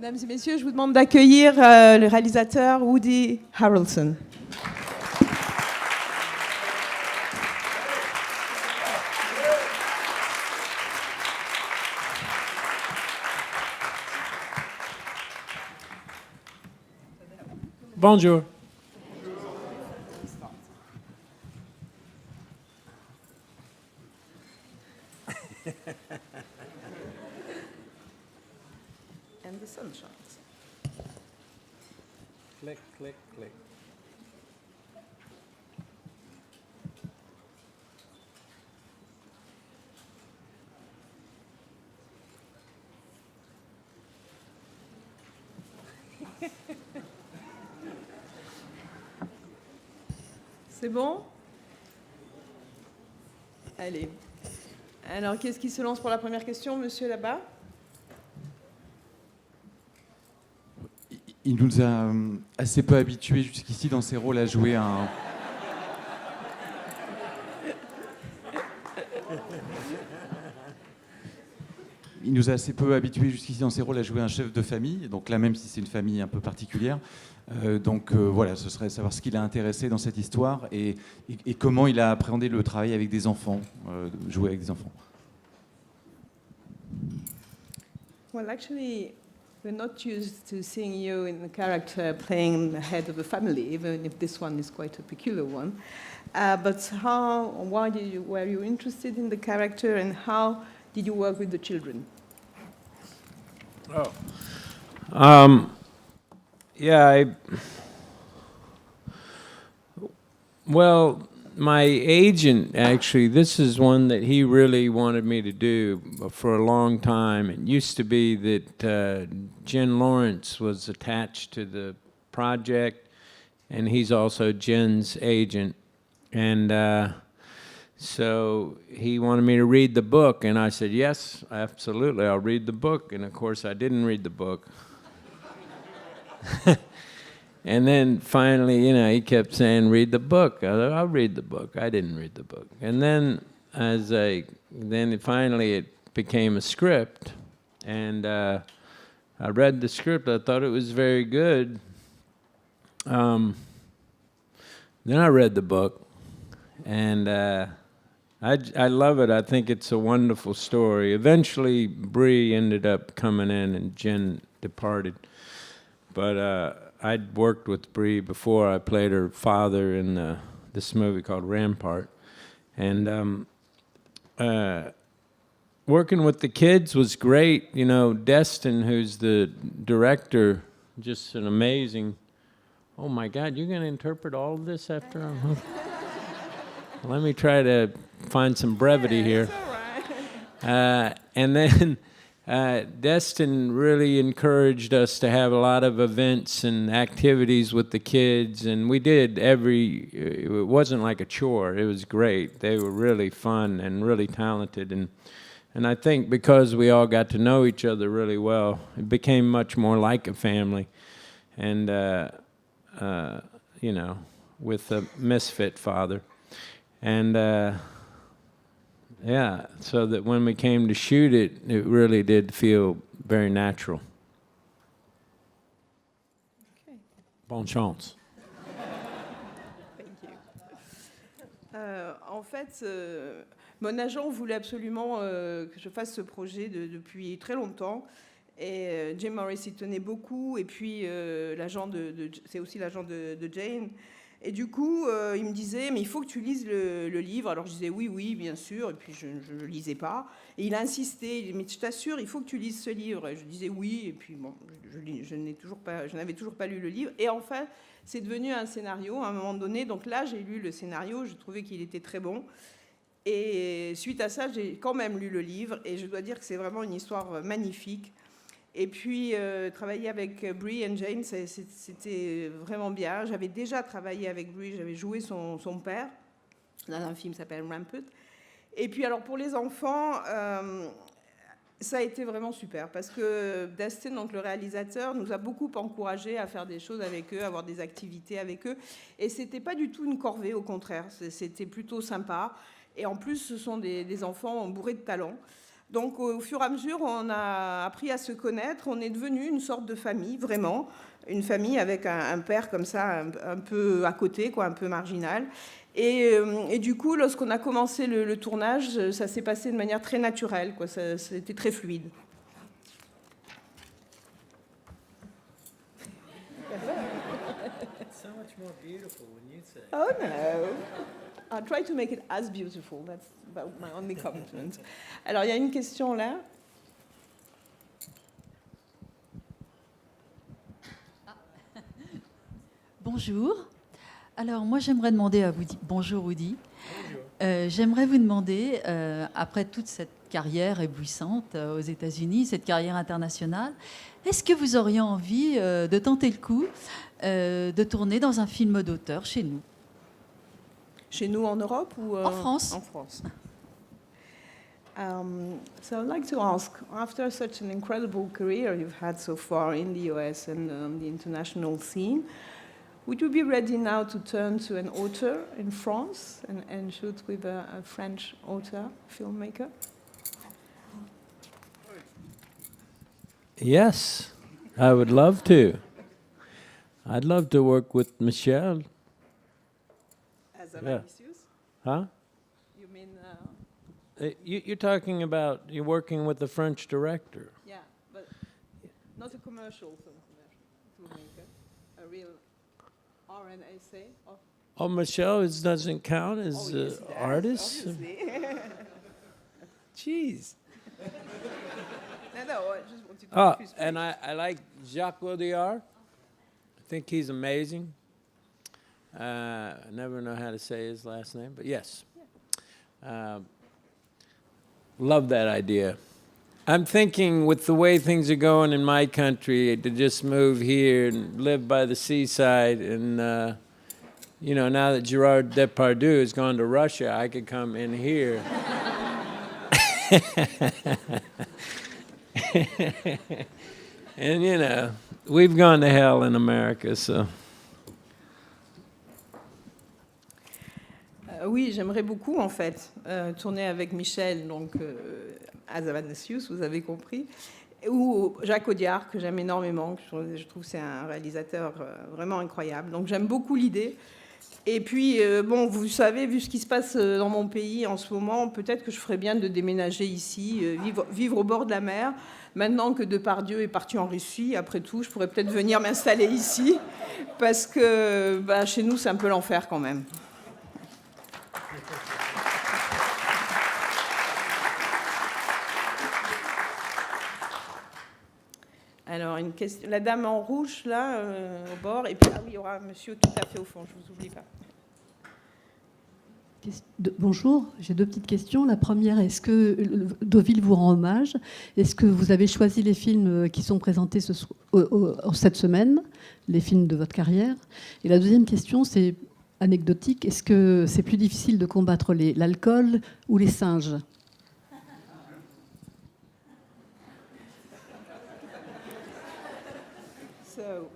Mesdames et messieurs, je vous demande d'accueillir le réalisateur Woody Harrelson. Bonjour. And the sun shines. Click, click, click. C'est bon? Allez. Alors, qu'est-ce qui se lance pour la première question, monsieur là-bas? Il nous a assez peu habitués jusqu'ici dans ses rôles à jouer un... Il nous a assez peu habitués jusqu'ici dans ses rôles à jouer un chef de famille, donc là même si c'est une famille un peu particulière. Voilà, ce serait savoir ce qui l'a intéressé dans cette histoire et comment il a appréhendé le travail avec des enfants, jouer avec des enfants. Well, actually, we're not used to seeing you in the character playing the head of a family, even if this one is quite a peculiar one. Why were you interested in the character, and how did you work with the children? Well, my agent, actually, this is one that he really wanted me to do for a long time. It used to be that Jen Lawrence was attached to the project, and he's also Jen's agent. And so he wanted me to read the book, and I said, yes, absolutely, I'll read the book. And of course, I didn't read the book. And then finally, he kept saying, read the book. I'll read the book. I didn't read the book. And then finally it became a script. And I read the script. I thought it was very good. Then I read the book. And I love it. I think it's a wonderful story. Eventually, Bree ended up coming in and Jen departed. But I'd worked with Bree before. I played her father in this movie called Rampart. And working with the kids was great. Destin, who's the director, just an amazing... Oh, my God, you're going to interpret all of this after I'm... Let me try to find some brevity here. That's all right. And then... Destin really encouraged us to have a lot of events and activities with the kids, and we did it wasn't like a chore. It was great. They were really fun and really talented, and I think because we all got to know each other really well, it became much more like a family, and with a misfit father, and yeah, so that when we came to shoot it, it really did feel very natural. Okay. Bonne chance. Thank you. En fait, mon agent voulait absolument que je fasse ce projet depuis très longtemps. Et Jim Morris y tenait beaucoup. Et puis, c'est aussi l'agent de Jane. Et du coup, il me disait, mais il faut que tu lises le livre. Alors je disais, oui, bien sûr. Et puis je ne le lisais pas. Et il a insisté, il dit, mais je t'assure, il faut que tu lises ce livre. Et je disais oui. Et puis bon, je n'avais toujours pas lu le livre. Et enfin, c'est devenu un scénario à un moment donné. Donc là, j'ai lu le scénario. Je trouvais qu'il était très bon. Et suite à ça, j'ai quand même lu le livre. Et je dois dire que c'est vraiment une histoire magnifique. Et puis, travailler avec Bree et Jane, c'était vraiment bien. J'avais déjà travaillé avec Bree, j'avais joué son père dans un film qui s'appelle Rampart. Et puis, alors, pour les enfants, ça a été vraiment super parce que Destin, donc le réalisateur, nous a beaucoup encouragés à faire des choses avec eux, à avoir des activités avec eux. Et c'était pas du tout une corvée, au contraire. C'était plutôt sympa. Et en plus, ce sont des enfants bourrés de talent. Donc au fur et à mesure, on a appris à se connaître, on est devenu une sorte de famille, vraiment, une famille avec un père comme ça, un peu à côté, quoi, un peu marginal. Et du coup, lorsqu'on a commencé le tournage, ça s'est passé de manière très naturelle, quoi, c'était très fluide. So much more beautiful when you say. Oh no. I'll try to make it as beautiful. That's about my only commitment. Alors, il y a une question là. Bonjour. Alors, moi, j'aimerais demander à Woody. Bonjour, Woody. J'aimerais vous demander, après toute cette carrière éblouissante aux États-Unis, cette carrière internationale, est-ce que vous auriez envie de tenter le coup de tourner dans un film d'auteur chez nous? Chez nous en Europe ou En France. En France. So I'd like to ask, after such an incredible career you've had so far in the US and on the international scene, would you be ready now to turn to an author in France and shoot with a French author, filmmaker? Yes, I would love to. I'd love to work with Michelle. As a Yeah. Vinicius? Huh? You mean, You're talking about you're working with the French director. yeah, but not a commercial filmmaker, a real R&A of Oh, Michelle doesn't count as Oh, yes, it does, artist. obviously. Jeez. No, I just wanted to Oh, make you speak. and I like Jacques Audiard. I think he's amazing. I never know how to say his last name, but yes. Love that idea. I'm thinking with the way things are going in my country to just move here and live by the seaside. And, you know, now that Gerard Depardieu has gone to Russia, I could come in here. And, you know, we've gone to hell in America, so. Oui, j'aimerais beaucoup en fait tourner avec Michel, donc Hazanavicius, vous avez compris, ou Jacques Audiard, que j'aime énormément. Je trouve que c'est un réalisateur vraiment incroyable. Donc j'aime beaucoup l'idée. Et puis, bon, vous savez, vu ce qui se passe dans mon pays en ce moment, peut-être que je ferais bien de déménager ici, vivre au bord de la mer. Maintenant que Depardieu est parti en Russie, après tout, je pourrais peut-être venir m'installer ici, parce que bah, chez nous, c'est un peu l'enfer quand même. Alors, une question, la dame en rouge, là, au bord, et puis, ah oui, il y aura un monsieur tout à fait au fond, je ne vous oublie pas. Bonjour, j'ai deux petites questions. La première, est-ce que Deauville vous rend hommage? Est-ce que vous avez choisi les films qui sont présentés cette semaine, les films de votre carrière? Et la deuxième question, c'est anecdotique. Est-ce que c'est plus difficile de combattre l'alcool ou les singes? So,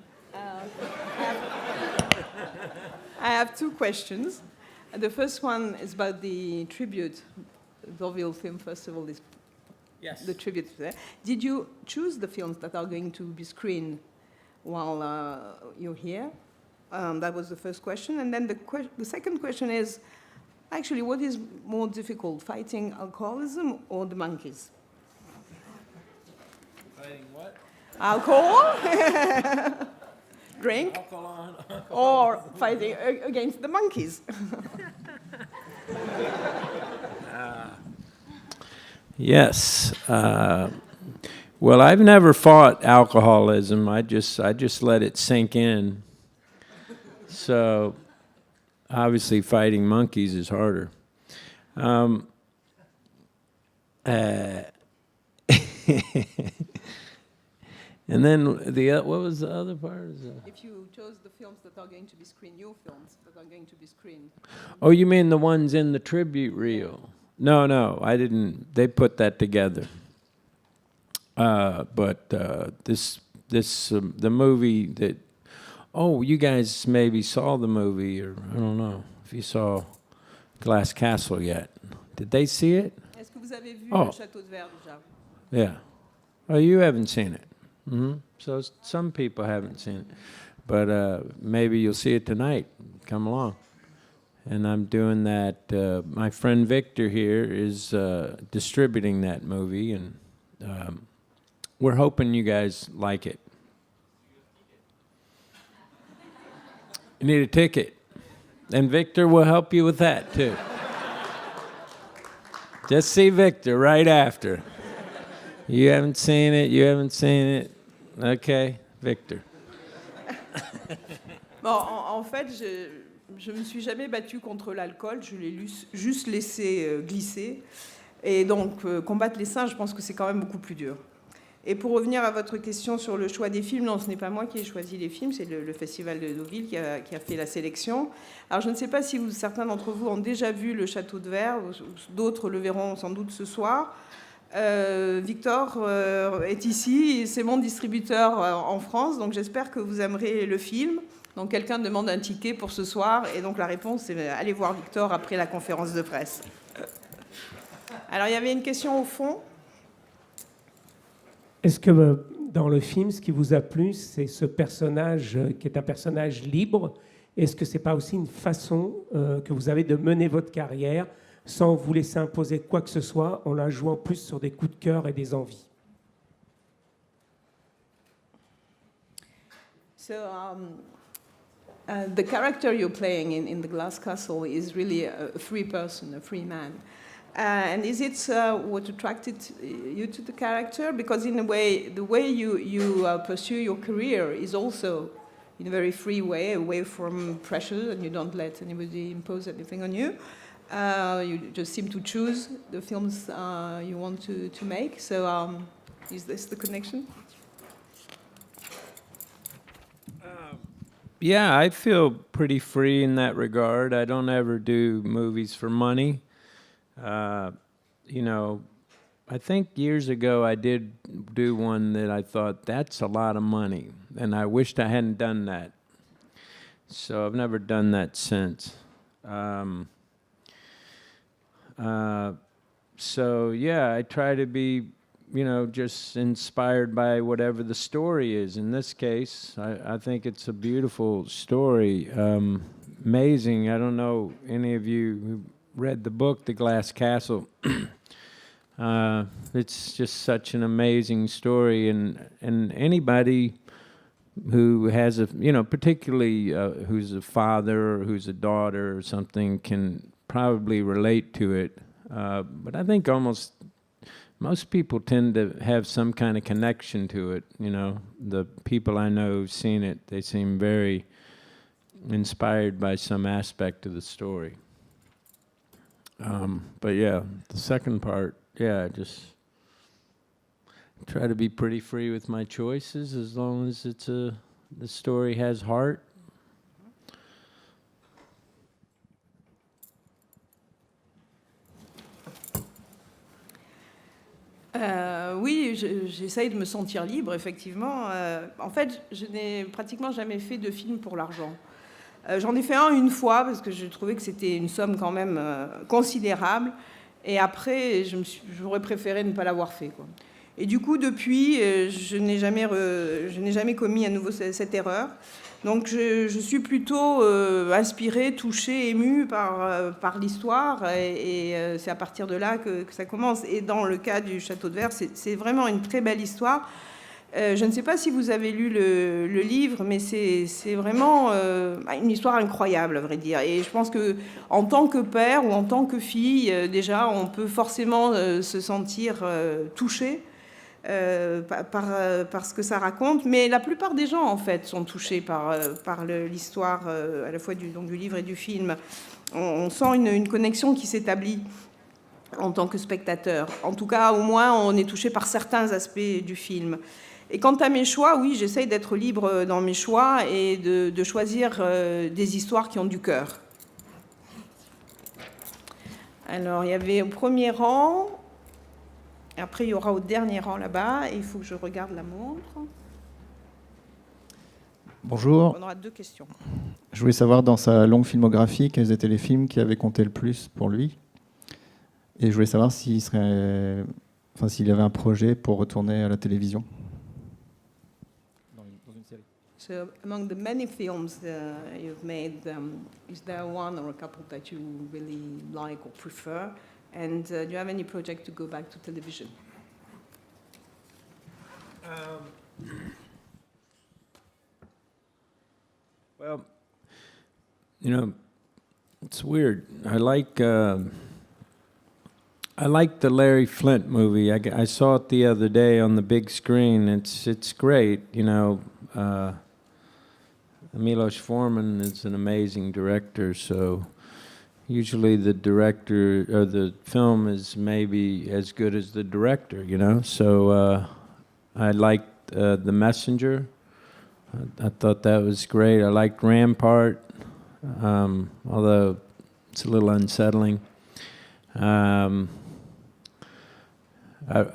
I have two questions. The first one is about the tribute. Deauville Film Festival is Yes. the tribute there. Did you choose the films that are going to be screened while you're here? That was the first question. And then the second question is, actually, what is more difficult, fighting alcoholism or the monkeys? Fighting what? Alcohol, drink, Alkaline. or fighting against the monkeys? Yes. Well, I've never fought alcoholism. I just let it sink in. So, obviously, fighting monkeys is harder. And then what was the other part? If you chose the films that are going to be screened, your films that are going to be screened. Oh, you mean the ones in the tribute reel? No, I didn't. They put that together. But the movie that, oh, you guys maybe saw the movie, or I don't know if you saw Glass Castle yet. Did they see it? Est-ce que vous avez vu Oh. le Château de Verre déjà. Yeah. Oh, you haven't seen it. So some people haven't seen it. But maybe you'll see it tonight. Come along. And I'm doing that. My friend Victor here is distributing that movie, and we're hoping you guys like it. You need a ticket. And Victor will help you with that, too. Just see Victor right after. You haven't seen it. Okay, Victor. Bon, en fait, je me suis jamais battue contre l'alcool, je l'ai juste laissé glisser. Et donc, combattre les singes, je pense que c'est quand même beaucoup plus dur. Et pour revenir à votre question sur le choix des films, non, ce n'est pas moi qui ai choisi les films, c'est le Festival de Deauville qui a fait la sélection. Alors, je ne sais pas si certains d'entre vous ont déjà vu le Château de Verre, ou d'autres le verront sans doute ce soir. Victor est ici, c'est mon distributeur en France, donc j'espère que vous aimerez le film. Donc quelqu'un demande un ticket pour ce soir, et donc la réponse c'est allez voir Victor après la conférence de presse. Alors il y avait une question au fond. Est-ce que dans le film, ce qui vous a plu, c'est ce personnage qui est un personnage libre? Est-ce que c'est pas aussi une façon que vous avez de mener votre carrière sans vous laisser imposer quoi que ce soit, en la jouant plus sur des coups de cœur et des envies? So, the character you're playing in the Glass Castle is really a free person, a free man. And is it what attracted you to the character? Because in a way, the way you pursue your career is also in a very free way, away from pressure, and you don't let anybody impose anything on you. You just seem to choose the films you want to make. So is this the connection? Yeah, I feel pretty free in that regard. I don't ever do movies for money. You know, I think years ago I did do one that I thought, that's a lot of money, and I wished I hadn't done that. So I've never done that since. So yeah, I try to be, you know, just inspired by whatever the story is. In this case, I think it's a beautiful story. Amazing. I don't know any of you who read the book, The Glass Castle. It's just such an amazing story, and anybody who has a, you know, particularly who's a father or who's a daughter or something can probably relate to it. But I think almost most people tend to have some kind of connection to it. You know, the people I know who've seen it, they seem very inspired by some aspect of the story. But yeah, the second part, yeah, just try to be pretty free with my choices as long as it's the story has heart. Oui, j'essaye de me sentir libre, effectivement. En fait, je n'ai pratiquement jamais fait de film pour l'argent. J'en ai fait un une fois, parce que je trouvais que c'était une somme quand même considérable. Et après, j'aurais préféré ne pas l'avoir fait, quoi. Et du coup, depuis, je n'ai jamais commis à nouveau cette erreur. Donc je suis plutôt inspirée, touchée, émue par l'histoire, et c'est à partir de là que ça commence. Et dans le cas du Château de Verre, c'est vraiment une très belle histoire. Je ne sais pas si vous avez lu le livre, mais c'est vraiment une histoire incroyable, à vrai dire. Et je pense qu'en tant que père ou en tant que fille, déjà, on peut forcément se sentir touché par ce que ça raconte. Mais la plupart des gens, en fait, sont touchés par l'histoire, à la fois du livre et du film. On sent une connexion qui s'établit en tant que spectateur. En tout cas, au moins, on est touché par certains aspects du film. Et quant à mes choix, oui, j'essaye d'être libre dans mes choix et de choisir des histoires qui ont du cœur. Alors, il y avait au premier rang, après il y aura au dernier rang là-bas, et il faut que je regarde la montre. Bonjour. On aura 2 questions. Je voulais savoir, dans sa longue filmographie, quels étaient les films qui avaient compté le plus pour lui? Et je voulais savoir s'il avait un projet pour retourner à la télévision. Dans une série. So, among the many films you've made, is there one or a couple that you really like or prefer? And do you have any project to go back to television? Well, you know, it's weird. I like the Larry Flint movie. I saw it the other day on the big screen. It's great. You know, Milos Forman is an amazing director. So usually the director or the film is maybe as good as the director. You know, so I liked The Messenger. I thought that was great. I liked Rampart, although it's a little unsettling. I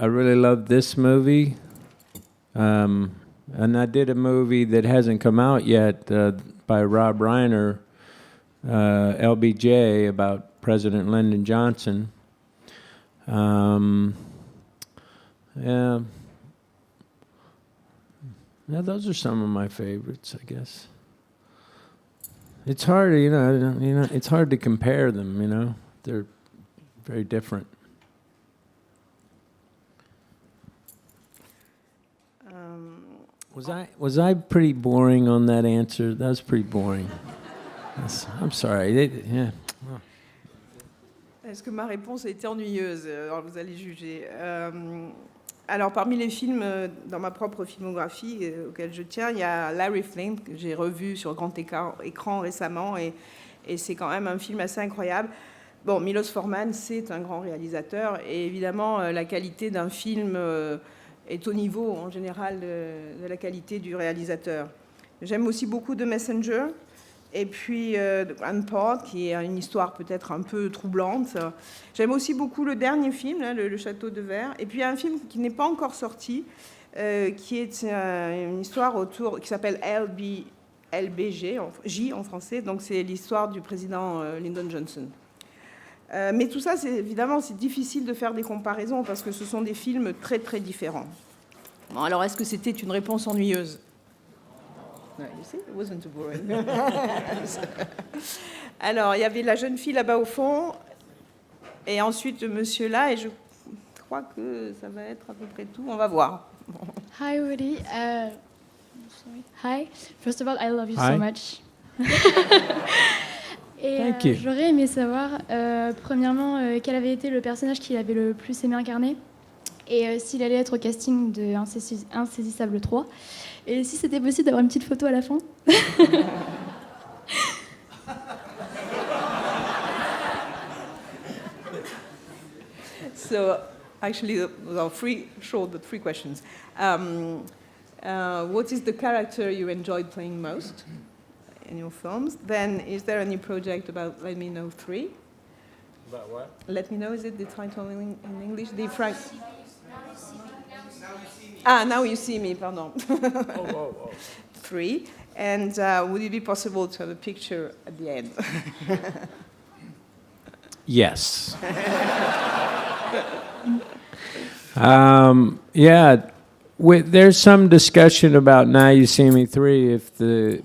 really loved this movie. And I did a movie that hasn't come out yet by Rob Reiner, LBJ, about President Lyndon Johnson. Yeah. Yeah, those are some of my favorites, I guess. It's hard, you know, it's hard to compare them, you know. They're very different. Was I pretty boring on that answer? That was pretty boring. I'm sorry. Yeah. Est-ce que ma réponse a été ennuyeuse? Alors vous allez juger. Alors, parmi les films dans ma propre filmographie auxquels je tiens, il y a Larry Flint, que j'ai revu sur grand écran récemment, et c'est quand même un film assez incroyable. Bon, Milos Forman, c'est un grand réalisateur, et évidemment, la qualité d'un film est au niveau, en général, de la qualité du réalisateur. J'aime aussi beaucoup The Messenger, et puis Rampart, qui est une histoire peut-être un peu troublante. J'aime aussi beaucoup le dernier film, là, le Château de Verre. Et puis il y a un film qui n'est pas encore sorti, qui est une histoire qui s'appelle LBJ en français. Donc c'est l'histoire du président Lyndon Johnson. Mais tout ça, évidemment, c'est difficile de faire des comparaisons parce que ce sont des films très, très différents. Bon, alors, est-ce que c'était une réponse ennuyeuse? You see, it wasn't too boring. Alors, il y avait la jeune fille là-bas au fond, et ensuite le monsieur là, et je crois que ça va être à peu près tout. On va voir. Hi, Woody. Sorry. Hi. First of all, I love you Hi. so much. Et Thank you. j'aurais aimé savoir, premièrement, quel avait été le personnage qu'il avait le plus aimé incarner, et s'il allait être au casting de Insaisissable 3, et si c'était possible d'avoir une petite photo à la fin. So, actually, there are three questions. What is the character you enjoyed playing most in your films? Then, is there any project about Let Me Know 3? About what? Let Me Know, is it the title in English? Now You See Me, pardon. Oh. 3. And would it be possible to have a picture at the end? Yes. Yeah, there's some discussion about Now You See Me 3 if we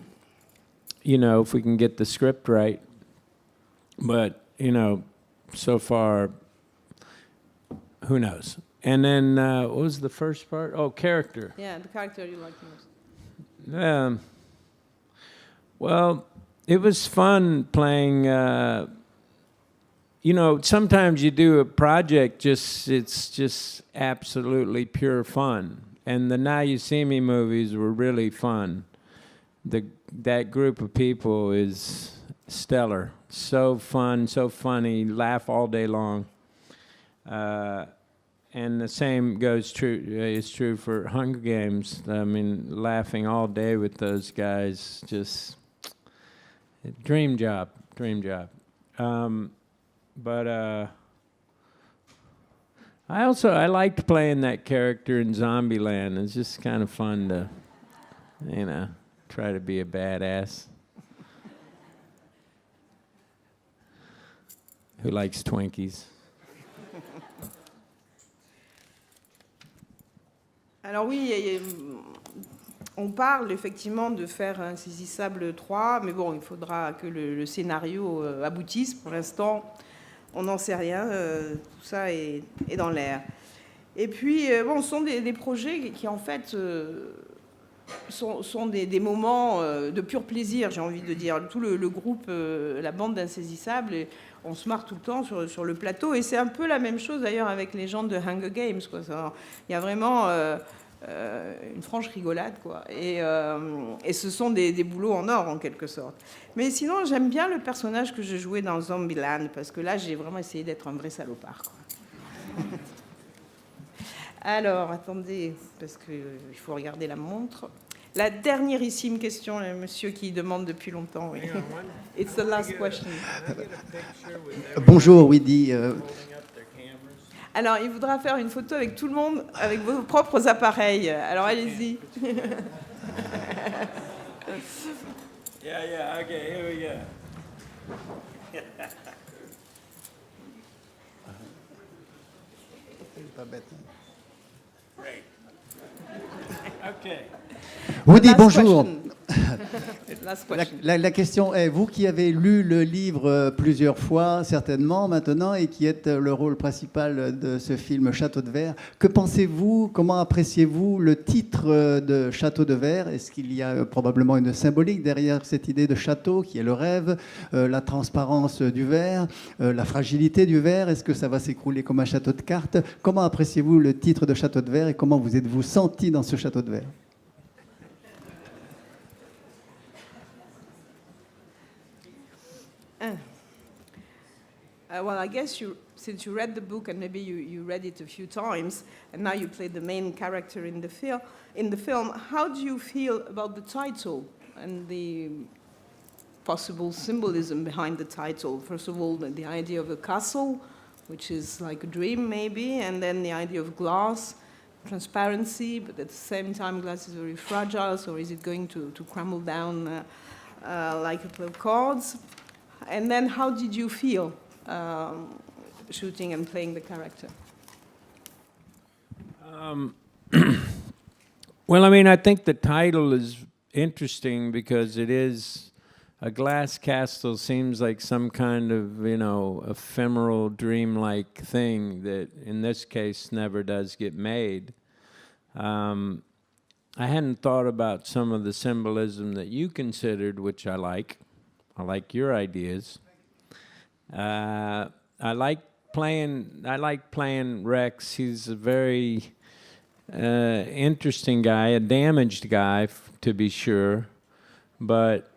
can get the script right. But, so far, who knows? And then, what was the first part? Oh, character. Yeah, the character you like most. Well, it was fun playing. Sometimes you do a project, it's just absolutely pure fun. And the Now You See Me movies were really fun. That group of people is stellar. So fun, so funny, laugh all day long. And the same is true for Hunger Games. I mean, laughing all day with those guys, just dream job. But I liked playing that character in Zombieland. It's just kind of fun to, try to be a badass. Who likes Twinkies? Alors oui, on parle effectivement de faire Insaisissable 3, mais bon, il faudra que le scénario aboutisse. Pour l'instant, on n'en sait rien. Tout ça est dans l'air. Et puis, bon, ce sont des projets qui, en fait, sont des moments de pur plaisir, j'ai envie de dire. Tout le groupe, la bande d'Insaisissables, on se marre tout le temps sur le plateau. Et c'est un peu la même chose, d'ailleurs, avec les gens de Hunger Games, quoi. Il y a vraiment une franche rigolade, quoi. Et ce sont des boulots en or, en quelque sorte. Mais sinon, j'aime bien le personnage que je jouais dans Zombieland, parce que là, j'ai vraiment essayé d'être un vrai salopard, quoi. Alors, attendez, parce qu'il faut regarder la montre. La dernièrissime question, le monsieur qui demande depuis longtemps. Oui. It's the last question. Bonjour, Weedy. Alors, il voudra faire une photo avec tout le monde, avec vos propres appareils. Alors, allez-y. Yeah, okay, here we go. Pas bête. Great. Okay. Woody, bonjour. Last question. La question est, vous qui avez lu le livre plusieurs fois, certainement maintenant, et qui êtes le rôle principal de ce film Château de Verre, que pensez-vous, comment appréciez-vous le titre de Château de Verre? Est-ce qu'il y a probablement une symbolique derrière cette idée de château qui est le rêve, la transparence du verre, la fragilité du verre? Est-ce que ça va s'écrouler comme un château de cartes? Comment appréciez-vous le titre de Château de Verre et comment vous êtes-vous senti dans ce château de verre? Well, I guess since you read the book and maybe you read it a few times, and now you play the main character in the film, how do you feel about the title and the possible symbolism behind the title? First of all, the idea of a castle, which is like a dream maybe, and then the idea of glass, transparency, but at the same time glass is very fragile, so is it going to crumble down like a play of cards? And then how did you feel shooting and playing the character? Well, I mean, I think the title is interesting because it is a glass castle seems like some kind of, ephemeral, dreamlike thing that in this case never does get made. I hadn't thought about some of the symbolism that you considered, which I like. I like your ideas. I like playing Rex. He's a very interesting guy, a damaged guy, to be sure. But,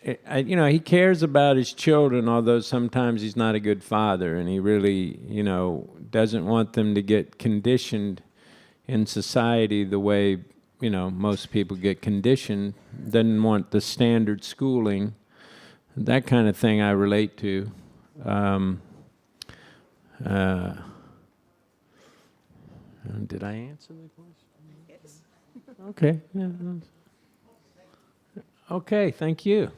he cares about his children, although sometimes he's not a good father. And he really, doesn't want them to get conditioned in society the way, most people get conditioned. Doesn't want the standard schooling. That kind of thing I relate to. Did I answer the question? Yes. Okay. Yeah. Okay, thank you.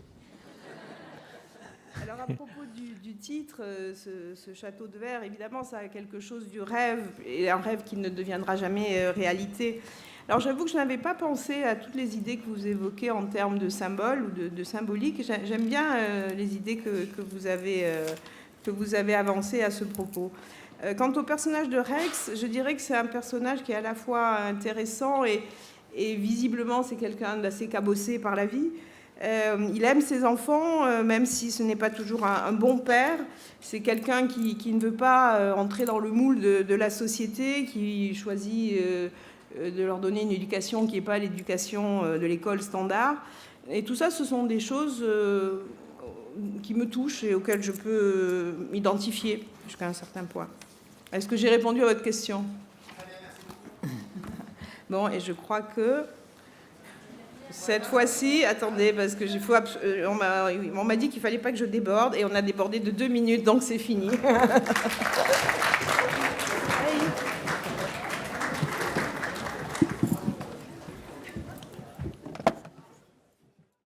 Alors à propos du titre, ce château de verre, évidemment, ça a quelque chose du rêve, et un rêve qui ne deviendra jamais réalité. Alors j'avoue que je n'avais pas pensé à toutes les idées que vous évoquez en termes de symboles ou de symbolique. J'aime bien les idées que vous avez avancées à ce propos. Quant au personnage de Rex, je dirais que c'est un personnage qui est à la fois intéressant et visiblement c'est quelqu'un d'assez cabossé par la vie. Il aime ses enfants, même si ce n'est pas toujours un bon père. C'est quelqu'un qui ne veut pas entrer dans le moule de la société, qui choisit de leur donner une éducation qui n'est pas l'éducation de l'école standard. Et tout ça, ce sont des choses qui me touchent et auxquelles je peux m'identifier jusqu'à un certain point. Est-ce que j'ai répondu à votre question? Bon, et je crois que cette fois-ci, attendez, parce que on m'a dit qu'il ne fallait pas que je déborde, et on a débordé de 2 minutes, donc c'est fini.